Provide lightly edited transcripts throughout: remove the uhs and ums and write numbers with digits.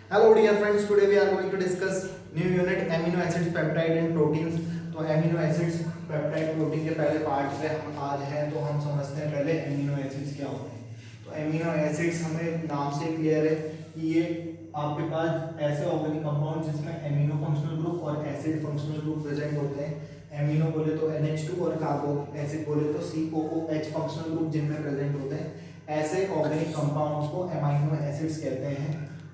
Hello dear friends, today we are going to discuss new unit amino acids, peptide and proteins. तो amino acids, peptide, protein के पहले part पे हम आज हैं तो हम समझते हैं पहले amino acids क्या होते हैं। तो amino acids हमें नाम से क्लियर है कि ये आपके पास ऐसे ऑर्गेनिक कंपाउंड जिसमें एमिनो फंक्शनल ग्रुप और एसिड फंक्शनल ग्रुप प्रेजेंट होते हैं। एमिनो बोले तो NH2 और कार्बोनिक एसिड बोले तो COOH फंक्शनल ग्रुप जिनमें प्रेजेंट होते हैं। ऐसे ऑर्गेनिक कंपाउंड्स को एमिनो एसिड्स कहते हैं।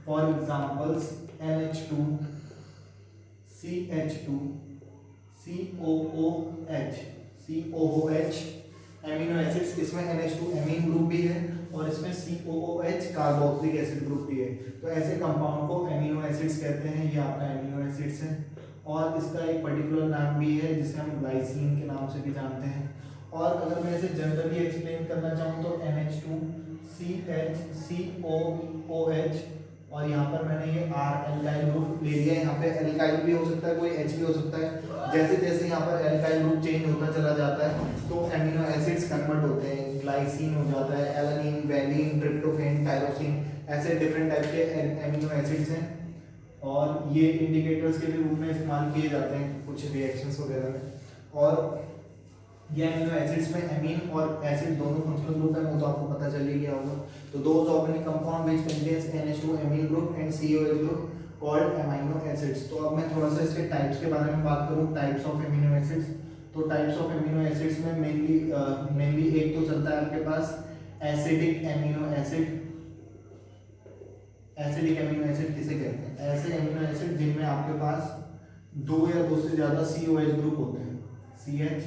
For examples NH2, CH2, COOH amino acids. इसमें NH2 एमीन ग्रुप भी है और इसमें COOH कार्बोक्सिलिक एसिड ग्रुप भी है। तो ऐसे कंपाउंड को एमिनो एसिड्स कहते हैं। ये आपका एमिनो एसिड्स है और इसका एक पर्टिकुलर नाम भी है जिसे हम ग्लाइसिन के नाम से भी जानते हैं। और अगर मैं इसे जनरली एक्सप्लेन करना चाहूँ तो NH2 CHCOOH और यहाँ पर मैंने ये R एल्काइल ग्रुप ले लिया। यहाँ पे एल्काइल भी हो सकता है, कोई H भी हो सकता है। जैसे जैसे यहाँ पर एल्काइल ग्रुप चेंज होता चला जाता है तो एमिनो एसिड्स कन्वर्ट होते हैं। ग्लाइसिन हो जाता है, एलानिन, वैलिन, ट्रिप्टोफेन, टायरोसिन, ऐसे डिफरेंट टाइप के एमिनो एसिड्स हैं और ये इंडिकेटर्स के रूप में इस्तेमाल किए जाते हैं कुछ रिएक्शंस वगैरह में। और ये एमिनो एसिड्स में एमीन और एसिड दोनों फंक्शनल ग्रुप है, वो तो आपको पता चल ही गया होगा। तो those organic compound which contains NH2 amine group and COH group called amino acids. तो अब मैं थोड़ा सा इसके टाइप्स के बारे में बात करूं, टाइप्स ऑफ एमिनो एसिड्स। तो टाइप्स ऑफ एमिनो एसिड्स में मेनली एक तो चलता है आपके पास acidic amino acid. Acidic amino acid किसे कहते हैं? ऐसे एमिनो एसिड जिनमें आपके पास दो या दो से ज्यादा COH ग्रुप होते हैं, CH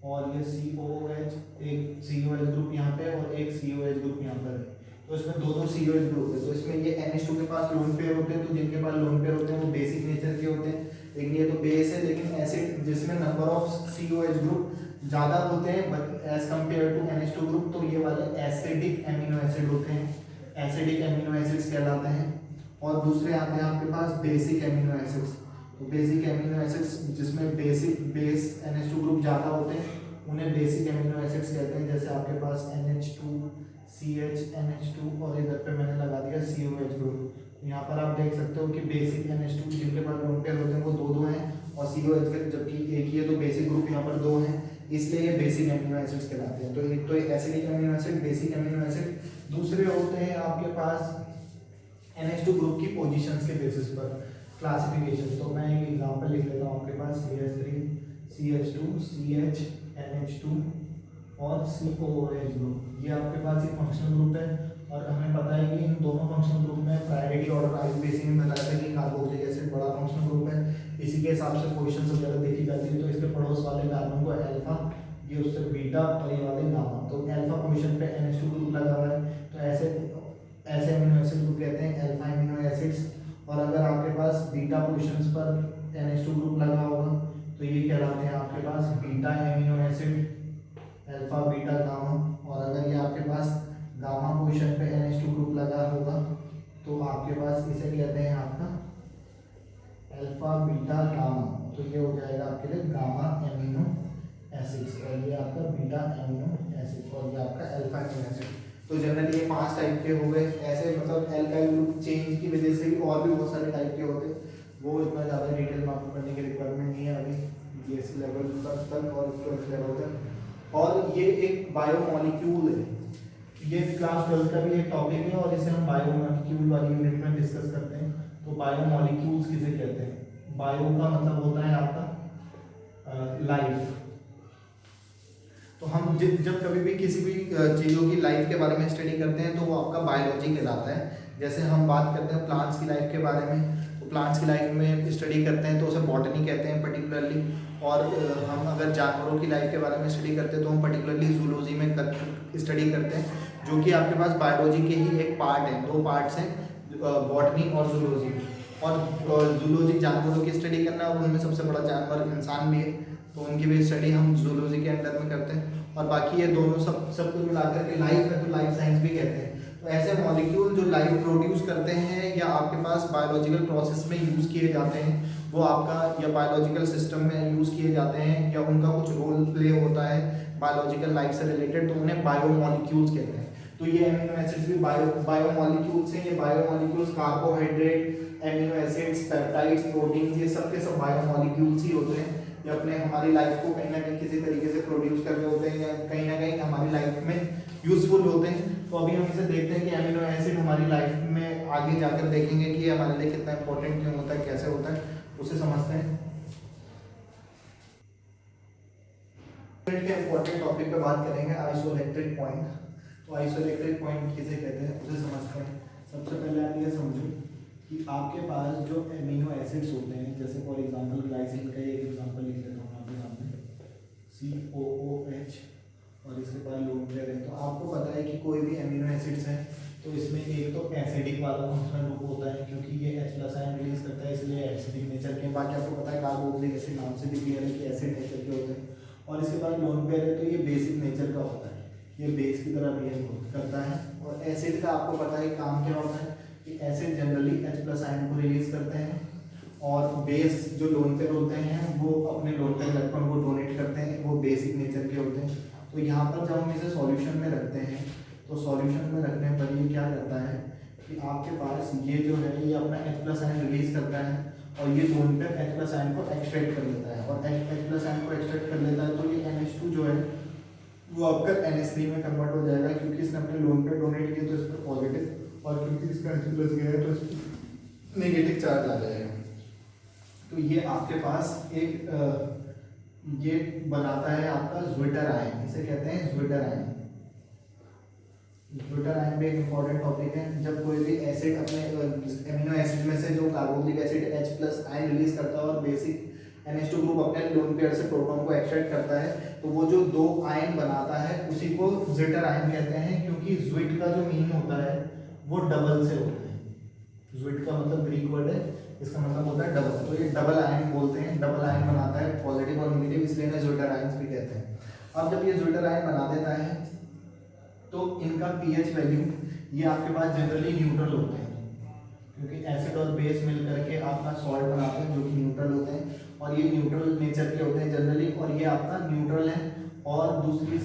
और ये COOH, एक COH ग्रुप यहाँ पे और एक COH ग्रुप यहाँ पर है। तो इसमें दो COH ग्रुप है। तो इसमें ये NH2 के पास लोन पेयर होते हैं। तो जिनके पास लोन पेयर होते हैं वो बेसिक नेचर के होते हैं, लेकिन ये तो बेस है। लेकिन एसिड जिसमें नंबर ऑफ COH ग्रुप ज़्यादा होते हैं but as compare to NH2 group, तो ये वाले एसिडिक एमिनो एसिड होते हैं। एसिडिक एमिनो एसिड्स कहलाते हैं। और दूसरे आते हैं आपके पास बेसिक एमिनो एसिड्स। तो बेसिक एमिनो एसिड्स जिसमें बेस NH2 ग्रुप ज़्यादा होते हैं उन्हें बेसिक एमिनो एसिड्स कहते हैं। जैसे आपके पास NH2, CH, NH2 और इधर पे मैंने लगा दिया COH ग्रुप। यहाँ पर आप देख सकते हो कि बेसिक NH2 जिनके पास लोन पेयर होते हैं वो दो हैं और COH के जबकि एक ही है, तो बेसिक ग्रुप यहाँ पर दो हैं, इसलिए ये बेसिक एमिनो एसिड्स कहलाते हैं। तो एक तो acidic amino acid, basic amino acid. दूसरे होते हैं आपके पास NH2 ग्रुप की पोजीशंस के बेसिस पर क्लासिफिकेशन। तो मैं एक एग्जांपल लिख लेता हूँ। आपके पास CH3, CH2, CH, NH2 और COOH ग्रुप, ये आपके पास एक फंक्शनल ग्रुप है। और हमें पता है कि इन दोनों फंक्शनल ग्रुप में प्रायोरिटी ऑर्डर IUPAC में बताया था कि कार्बोक्सिलिक एसिड बड़ा फंक्शनल ग्रुप है। इसी के हिसाब से पोजीशंस वगैरह देखी जाती है। तो इसके पड़ोस वाले कार्बन को अल्फा, ये उससे बीटा और ये वाले गामा। तो अल्फा पोजीशन पे NH2 ग्रुप लगा हुआ है, तो ऐसे एमिनो एसिड ग्रुप कहते हैं अल्फा एमिनो एसिड्स। और अगर आपके पास बीटा पोजीशंस पर NH2 ग्रुप लगा होगा तो ये कहलाते हैं आपके पास beta amino acid, alpha, beta, gamma. और अगर ये आपके पास गामा पोजीशन पे NH2 ग्रुप लगा होगा तो आपके पास इसे कहते हैं आपका अल्फा, बीटा, गामा। तो ये हो जाएगा आपके लिए गामा एमिनो एसिड्स और ये आपका बीटा एमिनो एसिड और ये आपका अल्फा एमिनो एसिड। तो जनरली ये 5 टाइप के हो गए। ऐसे मतलब एल्काइल ग्रुप चेंज की वजह से भी और भी बहुत सारे टाइप के होते हैं, वो इतना ज़्यादा डिटेल में आपको पढ़ने की रिक्वायरमेंट नहीं है अभी BSc लेवल तक और 12th लेवल तक। और ये एक बायोमोलिक्यूल है, ये क्लास 12 का भी एक टॉपिक है और इसे हम बायोमोलिक्यूल वाली यूनिट में डिस्कस करते हैं। तो बायोमोलिक्यूल्स किसे कहते हैं? बायो का मतलब होता है आपका लाइफ। तो हम जब कभी भी किसी भी चीज़ों की लाइफ के बारे में स्टडी करते हैं तो वो आपका बायोलॉजी कहलाता है। जैसे हम बात करते हैं प्लांट्स की लाइफ के बारे में, तो प्लांट्स की लाइफ में स्टडी करते हैं तो उसे बॉटनी कहते हैं पर्टिकुलरली। और हम अगर जानवरों की लाइफ के बारे में स्टडी करते हैं तो हम पर्टिकुलरली जूलॉजी में स्टडी करते हैं, जो कि आपके पास बायोलॉजी के ही एक पार्ट है। 2 पार्ट्स हैं, बॉटनी और जूलॉजी। और जूलॉजी जानवरों की स्टडी करना और उनमें सबसे बड़ा जानवर इंसान भी है, तो उनकी भी स्टडी हम जूलॉजी के अंडर में करते हैं। और बाकी ये दोनों सब कुछ मिलाकर के लाइफ है, तो लाइफ साइंस भी कहते हैं। तो ऐसे मॉलिक्यूल जो लाइफ प्रोड्यूस करते हैं या आपके पास बायोलॉजिकल प्रोसेस में यूज़ किए जाते हैं, वो आपका या बायोलॉजिकल सिस्टम में यूज़ किए जाते हैं या उनका कुछ रोल प्ले होता है बायोलॉजिकल लाइफ से रिलेटेड, तो उन्हें बायोमोलिक्यूल्स कहते हैं। तो ये अमीनो एसिड्स भी बायोमॉलिक्यूल्स हैं। ये biomolecules carbohydrate, amino acids, peptides, proteins, ये सब के सब बायोमॉलिक्यूल्स ही होते हैं। ये अपने हमारी लाइफ को कहीं ना कहीं किसी तरीके से प्रोड्यूस कर रहे होते हैं या कहीं ना कहीं हमारी लाइफ में यूजफुल होते हैं। तो अभी हम इसे देखते हैं कि एमिनो एसिड हमारी लाइफ में आगे जाकर देखेंगे कि ये हमारे लिए कितना इंपॉर्टेंट क्यों होता है, कैसे होता है, उसे समझते हैं। के इंपॉर्टेंट टॉपिक पे बात करेंगे, आइसोइलेक्ट्रिक पॉइंट। तो आइसोइलेक्ट्रिक पॉइंट किसे कहते हैं उसे समझते हैं। सबसे पहले आप ये समझो कि आपके पास जो एमिनो एसिड्स होते हैं, जैसे फॉर एग्जांपल ग्लाइसिन का एक एग्जांपल लिख लेता हूँ आपके सामने, COOH, और इसके बाद लोन पेयर है। तो आपको पता है कि कोई भी एमिनो एसिड्स है तो इसमें एक तो एसिडिक वाला फंक्शनल ग्रुप होता है, क्योंकि ये H+ आयन रिलीज करता है, इसलिए एसिडिक नेचर के। बाकी आपको पता है कार्बोक्सिलिक एसिड नाम से भी क्लियर है कि एसिड नेचर के होते हैं। और इसके बाद लोन पेयर है तो ये बेसिक नेचर का होता है, ये बेस की तरह बिहेव करता है। और एसिड का आपको पता है काम क्या होता है कि एसिड जनरली H+ आयन को रिलीज करते हैं, और बेस जो लोन पेयर होते हैं वो अपने लोन पेयर इलेक्ट्रॉन को डोनेट करते हैं, वो बेसिक नेचर के होते हैं। तो यहाँ पर जब हम इसे सॉल्यूशन में रखते हैं तो सॉल्यूशन में रखने पर ये क्या करता है कि आपके पास ये जो है ये अपना H+ आयन रिलीज करता है, और ये लोन पेयर H+ आयन को एक्सट्रैक्ट कर लेता है, और H+ आयन को एक्सट्रैक्ट कर लेता है तो ये NH2 जो है वो आपका NH3 में कन्वर्ट हो जाएगा, क्योंकि इसने अपने लोन पेयर डोनेट किया तो इस पर पॉजिटिव, और क्योंकि इसका H+ गया है तो इस पर नेगेटिव चार्ज आ जाएगा। तो ये आपके पास एक ये बनाता है आपका ज्विटर आयन, इसे कहते हैं ज्विटर आयन। ज्विटर आयन भी एक इंपॉर्टेंट टॉपिक है। जब कोई भी एसिड अपने एमिनो एसिड में से जो carboxylic acid H+ ion release करता है और बेसिक NH2 ग्रुप अपने लोन पेयर से प्रोटॉन को एक्सट्रैक्ट करता है, तो वो जो दो आयन बनाता है उसी को ज्विटर आयन कहते हैं, क्योंकि ज्विट का जो मीनिंग होता है वो डबल से होता है। ज्विट का मतलब ग्रीक वर्ड है, इसका मतलब होता है डबल। तो ये डबल आयन बोलते हैं, डबल आयन बनाता है पॉजिटिव और नेगेटिव, इसलिए इन्हें ज्विटर आयंस भी कहते हैं। अब जब ये ज्विटर आयन बना देता है तो इनका pH वैल्यू ये आपके पास जनरली न्यूट्रल होते हैं, क्योंकि एसिड और बेस मिल करके आपका सॉल्ट बनाते हैं जो कि न्यूट्रल होते हैं, और ये न्यूट्रल नेचर के होते हैं जनरली, और ये आपका न्यूट्रल है। और दूसरी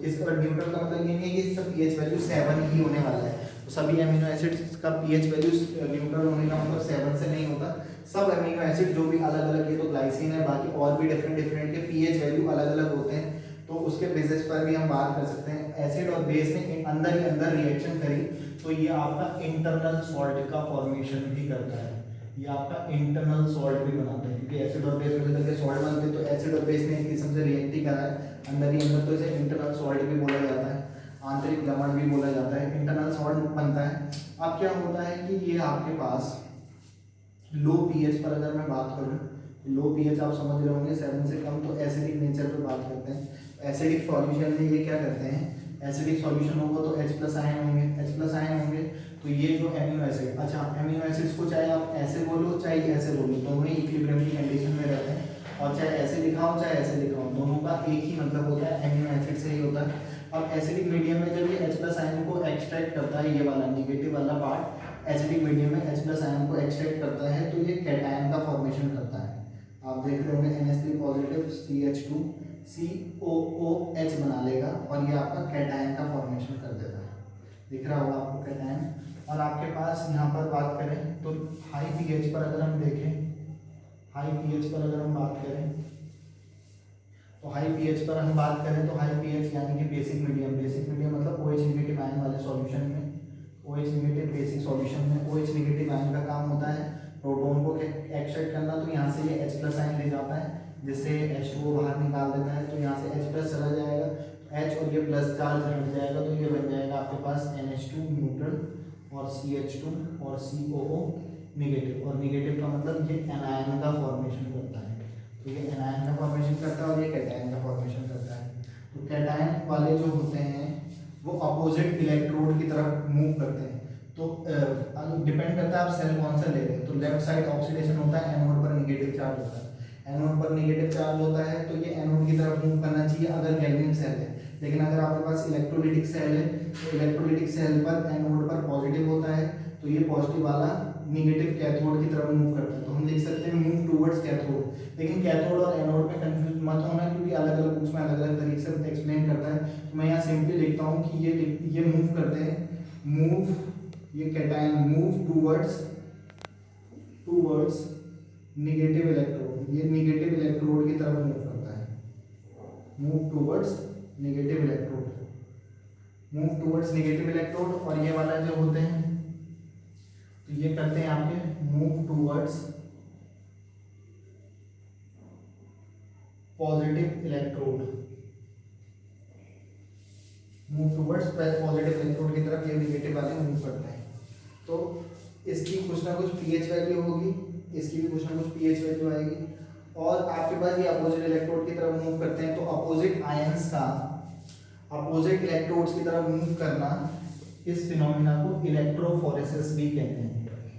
इसका न्यूट्रल का मतलब ये नहीं है कि इसका pH वैल्यू 7 ही होने वाला है। तो सभी एमिनो एसिड्स का pH वैल्यू न्यूट्रल होने का मतलब 7 से नहीं होता। सब एमिनो एसिड जो भी अलग अलग, ये तो ग्लाइसिन है, बाकी और भी डिफरेंट डिफरेंट के pH वैल्यू अलग अलग होते हैं। तो उसके बेसिस पर भी हम बात कर सकते हैं। एसिड और बेस ने अंदर ही अंदर रिएक्शन करी तो ये आपका इंटरनल सॉल्ट का फॉर्मेशन भी करता है, ये आपका इंटरनल सॉल्ट भी बनाता है, क्योंकि एसिड और बेस मिलकर के सॉल्ट बनते हैं। तो एसिड और बेस ने एक किस्म से रिएक्ट ही करा है अंदर ही अंदर, तो इसे इंटरनल सॉल्ट भी बोला जाता है, आंतरिक लवण भी बोला जाता है, इंटरनल सॉल्ट बनता है। अब क्या होता है कि ये आपके पास लो pH पर अगर मैं बात करूँ, लो pH आप समझ रहे होंगे 7 से कम, तो एसिडिक नेचर पर बात करते हैं। एसिडिक सॉल्यूशन में ये क्या करते हैं, एसिडिक सॉल्यूशन होगा तो H+ आयन होंगे, H+ आयन होंगे तो ये जो एमिनो एसिड, अच्छा एमिनो एसिड्स को चाहे आप ऐसे बोलो चाहे ऐसे बोलो, दोनों ही इक्विलिब्रियम की कंडीशन में रहते हैं, और चाहे ऐसे लिखाओ चाहे ऐसे लिखाओ, दोनों का एक ही मतलब होता है, एमिनो एसिड से ही होता है। अब एसिडिक मीडियम में जब ये H+ आयन को एक्सट्रैक्ट करता है, ये वाला नेगेटिव वाला पार्ट एसिडिक मीडियम में H+ आयन को एक्सट्रैक्ट करता है, तो ये कैटायन का फॉर्मेशन करता है। आप देख रहे होंगे NH3 पॉजिटिव CH2 COOH बना लेगा, और ये आपका कैटायन का फॉर्मेशन कर देता है। दिख रहा होगा आपको कैटायन। और आपके पास यहाँ पर बात करें तो हाई pH पर अगर हम देखें, हाई pH पर अगर हम बात करें तो हाई pH पर हम बात करें तो हाई pH यानी कि बेसिक मीडियम, बेसिक मीडियम मतलब OH नेगेटिव आयन वाले सॉल्यूशन में, OH नेगेटिव बेसिक सॉल्यूशन में OH नेगेटिव आयन का काम होता है प्रोटॉन को एक्सट्रैक्ट करना। तो यहाँ से ये H+ आयन ले जाता है, जिससे H2O बाहर निकाल देता है, तो यहाँ से H+ चला जाएगा, H और ये प्लस चार्ज हट जाएगा, तो ये बन जाएगा आपके पास NH2 न्यूट्रल और CH2 और COO नेगेटिव। और नेगेटिव का मतलब ये एनायन का फॉर्मेशन करता है, तो ये एनायन का फॉर्मेशन करता है और ये कैटायन का फॉर्मेशन करता है। तो कैटायन वाले जो होते हैं वो अपोजिट इलेक्ट्रोड की तरफ मूव करते हैं। तो डिपेंड करता है आप सेल कौन सा ले रहे हैं। तो लेफ्ट साइड ऑक्सीडेशन होता है, एनोड पर नेगेटिव चार्ज होता है, एनोड पर नेगेटिव चार्ज होता है तो ये एनोड की तरफ मूव करना चाहिए अगर गैल्वेनिक सेल है। लेकिन अगर आपके पास इलेक्ट्रोलिटिक सेल है तो इलेक्ट्रोलिटिक सेल पर एनोड पर पॉजिटिव होता है, तो ये पॉजिटिव वाला निगेटिव कैथोड की तरफ मूव करता है, तो हम लिख सकते हैं मूव टूवर्ड्स कैथोड। लेकिन कैथोड और एनोड में कंफ्यूज मत होना, क्योंकि अलग अलग बुक्स में अलग अलग तरीके से एक्सप्लेन करता है। तो मैं यहाँ सिंपली लिखता हूँ कि ये मूव करते हैं, मूव, ये cation move towards negative electrode, ये निगेटिव इलेक्ट्रोड की तरफ मूव करता है, move towards negative electrode, move towards negative electrode. और ये वाला जो होते हैं तो ये करते हैं आपके move towards positive electrode, move towards positive electrode की तरफ ये निगेटिव वाले मूव करते हैं। तो इसकी कुछ ना कुछ पीएच वैल्यू होगी, इसकी भी कुछ ना कुछ पीएच वैल्यू आएगी। और आपके पास ये अपोजिट इलेक्ट्रोड की तरफ मूव करते हैं, तो अपोजिट आयंस का अपोजिट इलेक्ट्रोड्स की तरफ मूव करना, इस फिनोमिना को इलेक्ट्रोफोरेसिस भी कहते हैं।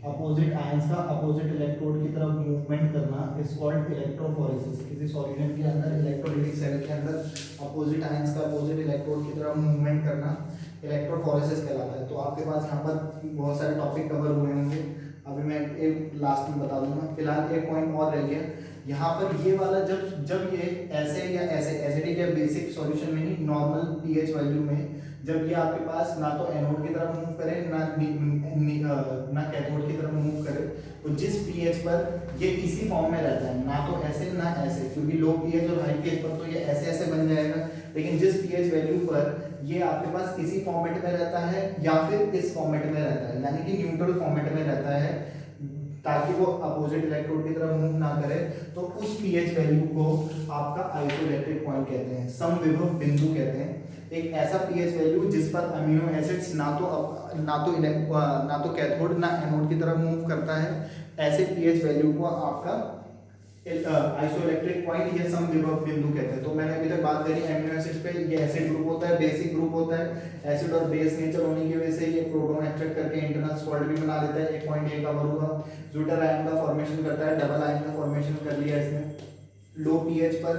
अपोजिट आयंस का अपोजिट इलेक्ट्रोड की तरफ मूवमेंट करना इज कॉल्ड इलेक्ट्रोफोरेसिस। किसी सॉल्यूशन के अंदर इलेक्ट्रोलिटिक सेल के अंदर अपोजिट आयंस का अपोजिट इलेक्ट्रोड की तरफ मूवमेंट करना इलेक्ट्रोफोरेसिस कहलाता है। तो आपके पास यहाँ पर बहुत सारे टॉपिक कवर हुए होंगे, अभी मैं एक लास्ट में बता दूंगा। फिलहाल एक पॉइंट और रह गया यहाँ पर, ये वाला जब ये ऐसे या ऐसे एसिडिक या बेसिक सॉल्यूशन में नहीं, नॉर्मल पीएच वैल्यू में जब ये आपके पास ना तो एनोड की तरफ मूव करे ना कैथोड की तरफ मूव करे, तो जिस पीएच पर ये इसी फॉर्म में रहता है, ना तो ऐसे ना ऐसे, क्योंकि लो पीएच और हाई पीएच पर तो ये ऐसे ऐसे बन जाएगा, लेकिन जिस पीएच वैल्यू पर ये आपके पास इसी फॉर्मेट में रहता है या फिर इस फॉर्मेट में रहता है, यानी कि न्यूट्रल फॉर्मेट में रहता है, ताकि वो अपोजिट इलेक्ट्रोड की तरफ मूव ना करे, तो उस पीएच वैल्यू को आपका आइसोइलेक्ट्रिक पॉइंट कहते हैं, समविभव बिंदु कहते हैं। एक ऐसा पीएच वैल्यू जिस पर अमीनो एसिड्स ना तो कैथोड ना एनोड की तरफ मूव करता है, ऐसे पीएच वैल्यू को आपका आइसोइलेक्ट्रिक पॉइंट या समविभव बिंदु कहते हैं। तो मैंने अभी तक बात करी एमिनो एसिड्स पे, ये एसिड ग्रुप होता है, बेसिक ग्रुप होता है, एसिड और बेस नेचर होने की वजह से ये प्रोटॉन एक्सट्रैक्ट करके इंटरनल सॉल्ट भी बना लेता है। एक पॉइंट ये कवर हुआ। ज्यूटर आयन का फॉर्मेशन करता है, डबल आयन का फॉर्मेशन कर लिया इसने। लो पीएच पर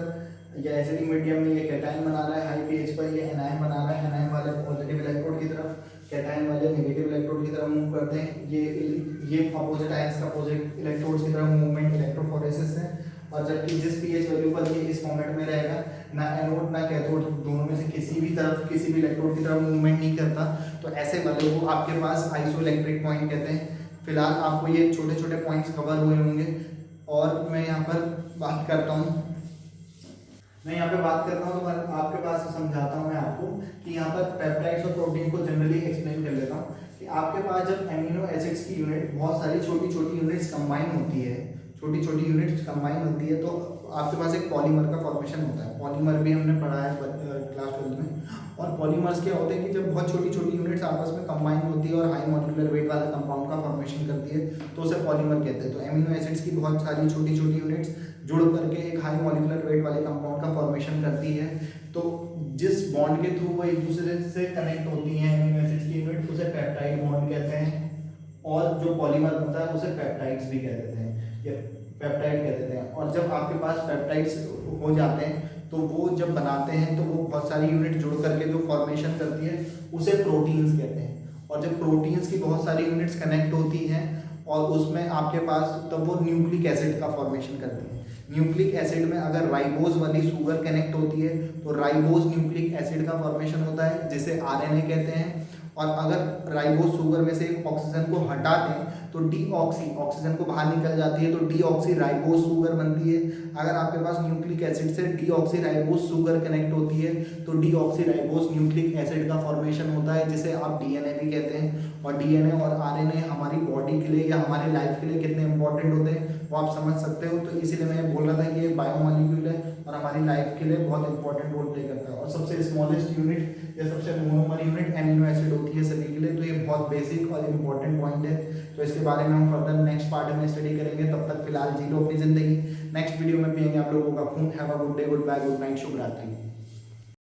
या एसिडिक मीडियम में ये कैटायन बना रहा है, हाई पीएच पर ये एनायन बना रहा है, एनायन वाले पॉजिटिव इलेक्ट्रोड की तरफ, कैटायन वाले नेगेटिव इलेक्ट्रोड की तरफ मूव करते हैं। ये अपोजिट आयंस का अपोजिट इलेक्ट्रोड्स की तरफ मूवमेंट इलेक्ट्रोफोरेसिस है। और जबकि जिस पीएच वैल्यू पर ये इस फॉर्मेट में रहेगा, ना एनोड ना कैथोड दोनों में से किसी भी इलेक्ट्रोड की तरफ मूवमेंट नहीं करता, तो ऐसे वाले को आपके पास आइसोइलेक्ट्रिक पॉइंट कहते हैं। फिलहाल आपको ये छोटे छोटे पॉइंट्स कवर हुए होंगे। और मैं यहाँ पर बात करता हूँ तो आपके पास समझाता हूँ मैं आपको कि यहाँ पर पेप्टाइड्स और प्रोटीन को जनरली एक्सप्लेन कर लेता हूँ कि आपके पास जब एमिनो एसिड्स की यूनिट बहुत सारी छोटी छोटी यूनिट्स कंबाइन होती है, तो आपके पास एक पॉलीमर का फॉर्मेशन होता है। पॉलीमर भी हमने पढ़ा है क्लास 12 में। और पॉलीमर्स क्या होते हैं कि जब बहुत छोटी छोटी यूनिट्स आपस में कंबाइन होती है और हाई मॉलिक्यूलर वेट वाले कंपाउंड का फॉर्मेशन करती है, तो उसे पॉलीमर कहते हैं। तो एमिनो एसिड्स की बहुत सारी छोटी छोटी यूनिट्स जुड़ करके एक हाई मॉलिक्यूलर वेट वाले कंपाउंड का फॉर्मेशन करती है। तो जिस बॉन्ड के थ्रू वो एक दूसरे से कनेक्ट होती हैं एमिनो एसिड्स की यूनिट, उसे पेप्टाइड बॉन्ड कहते हैं। और जो पॉलीमर होता है उसे पेप्टाइड्स भी कह देते हैं, या पेप्टाइड कह देते हैं। और जब आपके पास पेप्टाइड्स हो जाते हैं तो वो जब बनाते हैं तो वो बहुत सारी यूनिट जुड़ करके जो फॉर्मेशन करती है उसे प्रोटीन्स कहते हैं। और जब प्रोटीन्स की बहुत सारी यूनिट्स कनेक्ट होती हैं और उसमें आपके पास तब वो न्यूक्लिक एसिड का फॉर्मेशन करती है। न्यूक्लिक एसिड में अगर राइबोज वाली शुगर कनेक्ट होती है तो राइबोज न्यूक्लिक एसिड का फॉर्मेशन होता है, जिसे आरएनए कहते हैं। और अगर राइबोज शुगर में से एक ऑक्सीजन को हटा दें तो ऑक्सीजन को बाहर निकल जाती है, तो डीऑक्सी राइबोज शुगर बनती है। अगर आपके पास न्यूक्लिक एसिड से डीऑक्सी राइबोज शुगर कनेक्ट होती है तो डीऑक्सी राइबोज न्यूक्लिक एसिड का फॉर्मेशन होता है, जिसे आप डीएनए भी कहते हैं। और डीएनए और आरएनए हमारी बॉडी के लिए या हमारी लाइफ के लिए कितने इंपॉर्टेंट होते हैं वो आप समझ सकते हो। तो इसीलिए मैं बोल रहा था कि ये बायोमॉलिक्यूल है और हमारी लाइफ के लिए बहुत इंपॉर्टेंट रोल प्ले करता है। और सबसे स्मॉलेस्ट यूनिट या सबसे मोनोमर यूनिट एमिनो एसिड होती है सभी के लिए। तो ये बहुत बेसिक और इम्पॉर्टेंट पॉइंट है। तो इसके बारे में हम फर्दर नेक्स्ट पार्ट में स्टडी करेंगे। तब तक फिलहाल जी लो अपनी जिंदगी। नेक्स्ट वीडियो में पिएंगे आप लोगों का खून। Have a good day, goodbye, good night, शुभ रात्रि।